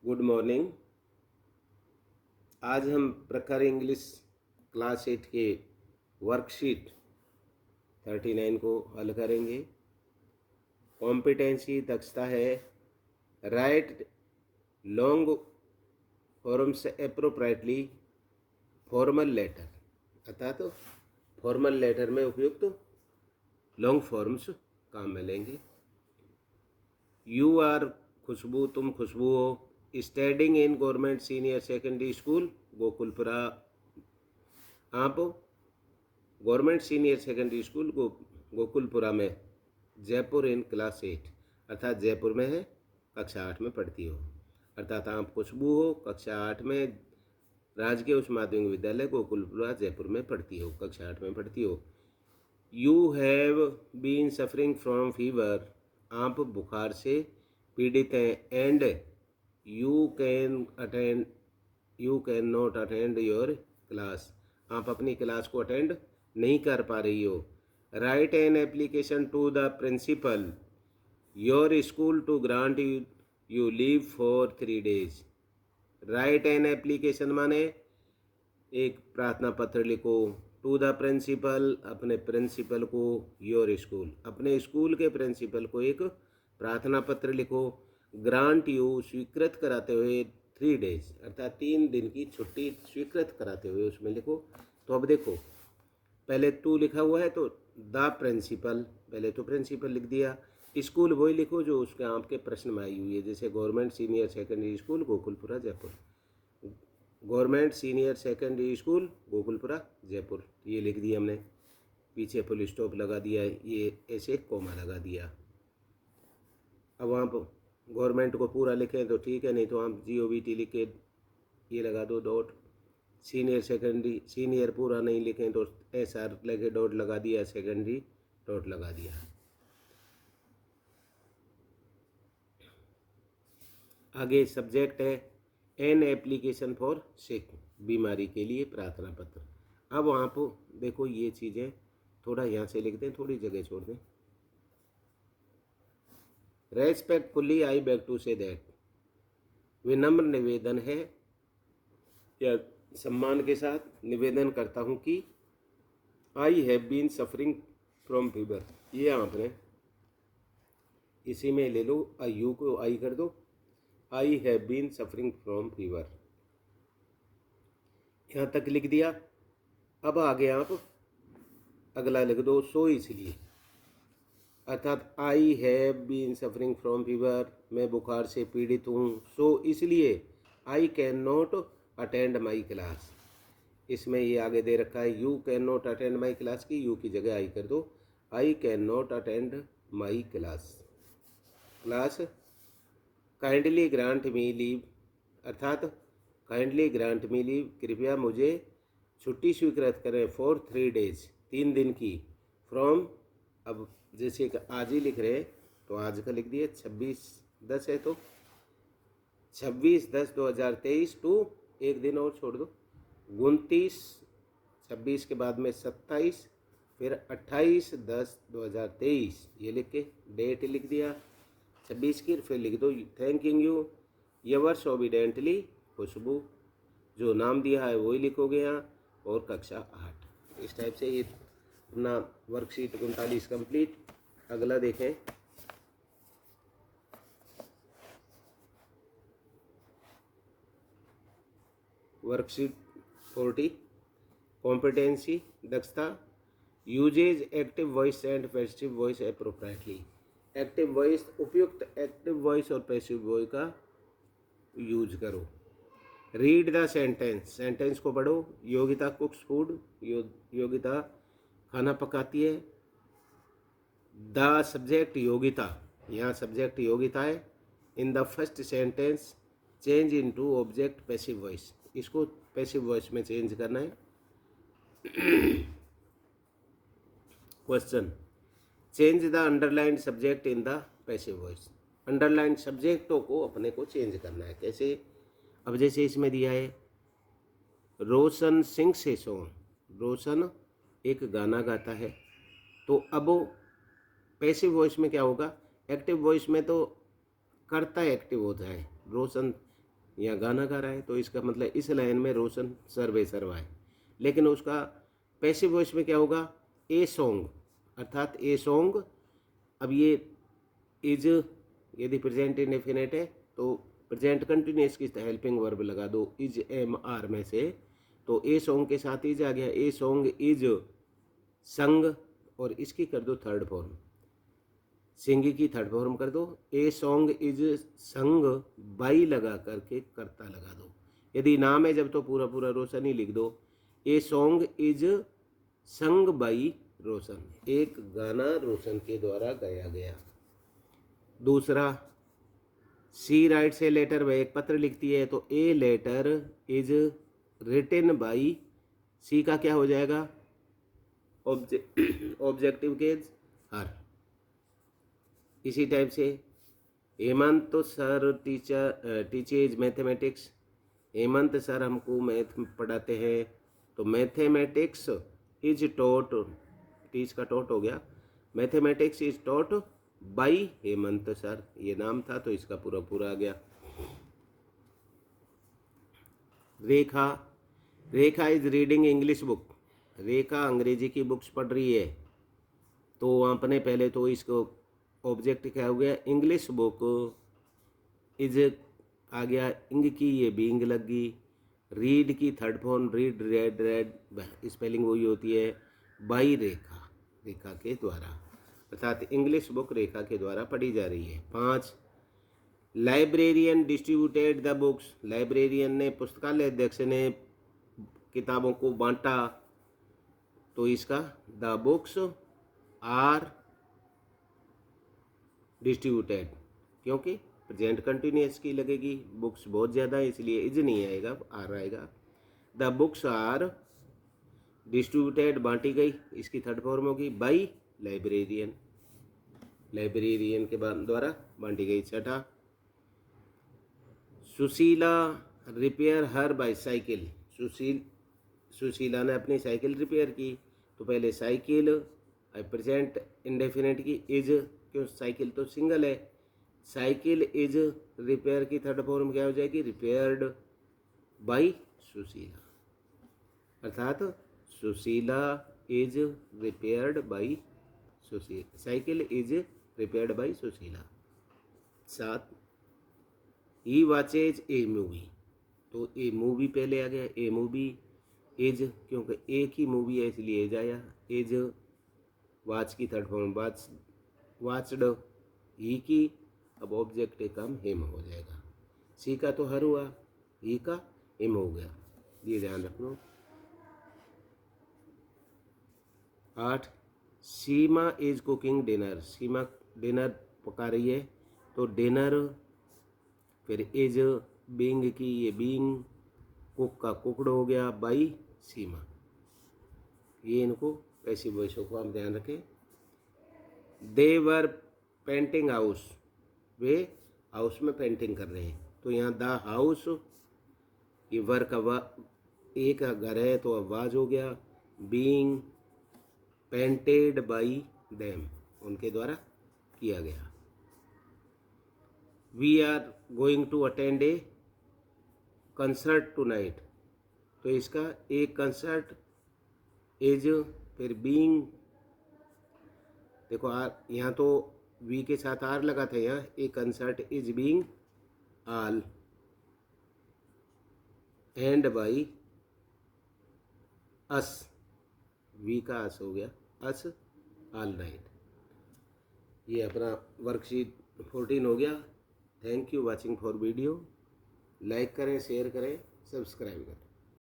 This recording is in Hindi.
Good morning. आज हम प्रखर इंग्लिश क्लास 8 के वर्कशीट 39 को हल करेंगे। कॉम्पिटेंसी दक्षता है write long forms appropriately formal letter, अर्थात फॉर्मल लेटर में उपयुक्त लॉन्ग फॉर्म्स काम में लेंगे। यू आर खुशबू, तुम खुशबू हो, studying in government senior secondary school Gokulpura. आप government senior secondary school Gokulpura में जयपुर इन क्लास 8, अर्थात जयपुर में है, कक्षा 8 में पढ़ती हो। अर्थात आप खुशबू हो, कक्षा 8 में राजकीय उच्च माध्यमिक विद्यालय गोकुलपुरा जयपुर में पढ़ती हो, कक्षा 8 में पढ़ती हो। You have been suffering from fever, आप बुखार से पीड़ित हैं। And you can not attend your class, आप अपनी क्लास को अटेंड नहीं कर पा रही हो। Write an application to the principal your school to grant you leave for 3 days। Write an application माने एक प्रार्थना पत्र लिखो, टू द प्रिंसिपल अपने प्रिंसिपल को, योर स्कूल अपने स्कूल के प्रिंसिपल को एक प्रार्थना पत्र लिखो। ग्रांट यू स्वीकृत कराते हुए 3 days, अर्थात 3 दिन की छुट्टी स्वीकृत कराते हुए उसमें लिखो। तो अब देखो, पहले टू लिखा हुआ है तो द प्रिंसिपल, पहले तो प्रिंसिपल लिख दिया। स्कूल वही लिखो जो उसके आपके प्रश्न में आई हुई है, जैसे government senior secondary school Gokulpura Jaipur, government senior secondary school Gokulpura Jaipur, ये लिख दिया हमने। पीछे फुल स्टॉप लगा दिया, ये ऐसे कोमा लगा दिया। अब आप गवर्नमेंट को पूरा लिखें तो ठीक है, नहीं तो आप GOVT लिख के ये लगा दो डॉट। सीनियर सेकेंडरी, सीनियर पूरा नहीं लिखें तो SR लेके डॉट लगा दिया, सेकेंडरी डॉट लगा दिया। आगे सब्जेक्ट है एन एप्लीकेशन फॉर सिक, बीमारी के लिए प्रार्थना पत्र। अब आप देखो ये चीज़ें थोड़ा यहाँ से लिख दें, थोड़ी जगह छोड़ दें। Respectfully I beg to say that, विनम्र निवेदन है या सम्मान के साथ निवेदन करता हूँ कि I have been suffering from fever, ये आपने इसी में ले लो, यू को आई कर दो, I have been suffering from fever, यहाँ तक लिख दिया। अब आगे आप अगला लिख दो, सो इसलिए, अर्थात I have been suffering from fever, मैं बुखार से पीड़ित हूँ, सो इसलिए I can not attend my class. इसमें ये आगे दे रखा है you can not attend my class की यू की जगह आई कर दो, I can not attend my class. Kindly grant me leave, अर्थात काइंडली ग्रांट मी लीव, कृपया मुझे छुट्टी स्वीकृत करें, फॉर 3 days, 3 दिन की। फ्रॉम, अब जैसे आज ही लिख रहे हैं तो आज का लिख दिए, 26/10 है तो 26/10/2023 टू एक दिन और छोड़ दो, 29, 26 के बाद में 27, फिर 28/10/2023, ये लिख के डेट लिख दिया 26 की। फिर लिख दो थैंकिंग यू यवर्स ओबिडेंटली खुशबू, जो नाम दिया है वही लिखोगे यहाँ, और कक्षा 8। इस टाइप से ये अपना वर्कशीट 39 कंप्लीट। अगला देखें, वर्कशीट 40 कॉम्पिटेंसी दक्षता, usages active voice and passive voice appropriately, active voice उपयुक्त एक्टिव वॉइस और पैसिव वॉइस का यूज करो। रीड द सेंटेंस, सेंटेंस को पढ़ो। योगिता कुक्स फूड, योगिता खाना पकाती है। द सब्जेक्ट योगिता, यहाँ सब्जेक्ट योगिता है। In the first sentence change into object passive voice, इसको पैसिव वॉइस में चेंज करना है। Question, change the underlined subject in the passive voice, underlined सब्जेक्टों को अपने को चेंज करना है। कैसे? अब जैसे इसमें दिया है रोशन सिंग्स ए सॉन्ग, रोशन एक गाना गाता है, तो अब पैसिव वॉइस में क्या होगा, एक्टिव वॉइस में तो कर्ता एक्टिव होता है, रोशन यहाँ गाना गा रहा है, तो इसका मतलब इस लाइन में रोशन सर्वे सर्वा है। लेकिन उसका पैसिव वॉइस में क्या होगा, ए सॉन्ग, अर्थात ए सॉन्ग। अब ये इज यदि प्रेजेंट इंडेफिनिट है तो प्रेजेंट कंटिन्यूस की हेल्पिंग वर्ब लगा दो इज एम आर में से, तो ए सॉन्ग के साथ इज आ गया, ए सॉन्ग इज संग, और इसकी कर दो थर्ड फॉर्म, सिंग की थर्ड फॉर्म कर दो, a song is sung by लगा करके करता लगा दो। यदि नाम है जब तो पूरा पूरा रोशन ही लिख दो, a song is sung by Roshan, एक गाना रोशन के द्वारा गाया गया। दूसरा, सी राइट से लेटर, वह एक पत्र लिखती है, तो a letter is written by, सी का क्या हो जाएगा, ऑब्जेक्टिव केस हर। इसी टाइप से Hemant sir teaches mathematics, Hemant sir हमको मैथ पढ़ाते हैं, तो मैथमेटिक्स इज टॉट, टीच का टॉट हो गया, mathematics is taught by Hemant sir, ये नाम था तो इसका पूरा पूरा आ गया। रेखा, रेखा इज रीडिंग इंग्लिश बुक, रेखा अंग्रेजी की बुक्स पढ़ रही है, तो आपने पहले तो इसको ऑब्जेक्ट क्या हो गया, इंग्लिश बुक इज आ गया, इंग की ये बीइंग लग गई, रीड की third form read, red red, spelling वही होती है, बाई रेखा, रेखा के द्वारा, अर्थात इंग्लिश बुक रेखा के द्वारा पढ़ी जा रही है। 5, librarian distributed the books, librarian ने, पुस्तकालय अध्यक्ष ने किताबों को बांटा, तो इसका द बुक्स आर डिस्ट्रीब्यूटेड, क्योंकि प्रेजेंट कंटिन्यूस की लगेगी, बुक्स बहुत ज़्यादा है इसलिए इज नहीं आएगा, आर आएगा। द बुक्स आर डिस्ट्रीब्यूटेड, बांटी गई, इसकी थर्ड फॉर्म होगी बाई लाइब्रेरियन, लाइब्रेरियन के द्वारा बांटी गई। 6, सुशीला रिपेयर हर बाईसाइकिल, सुशीला ने अपनी साइकिल रिपेयर की, तो पहले साइकिल, प्रेजेंट इंडेफिनिट की इज, क्यों साइकिल तो सिंगल है, साइकिल इज रिपेयर की थर्ड फॉर्म क्या हो जाएगी, रिपेयर्ड बाई सुशीला, अर्थात Sushila is repaired by Sushila, cycle is repaired by Sushila. 7, he watches A movie, तो ए मूवी पहले आ गया, ए मूवी इज, क्योंकि एक ही मूवी है इसलिए एज आया, इज वॉच की थर्ड फॉर्म वॉच, वॉचड ही की, अब ऑब्जेक्ट कम हिम हो जाएगा, सी का तो हर हुआ, ही का हिम हो गया, ये ध्यान रखना। 8, Seema is cooking dinner, Seema dinner पका रही है, तो डिनर फिर इज बीइंग की ये बीइंग, कुक का कुकड हो गया बाई सीमा, ये इनको पैसिव वॉइसों को हम ध्यान रखें। दे वर पेंटिंग हाउस, वे हाउस में पेंटिंग कर रहे हैं, तो यहाँ द हाउस, ये वर का एक का घर है तो आवाज हो गया, बीइंग पेंटेड बाई देम, उनके द्वारा किया गया। We are going to attend a concert tonight, तो इसका एक कंसर्ट इज, फिर बीइंग, देखो आर, यहाँ तो वी के साथ आर लगा था, यहाँ a concert is being all and by us, we का अस हो गया, अस ऑल नाइट। ये अपना वर्कशीट 14 हो गया। Thank you watching for video, like करें, शेयर करें, सब्सक्राइब करें।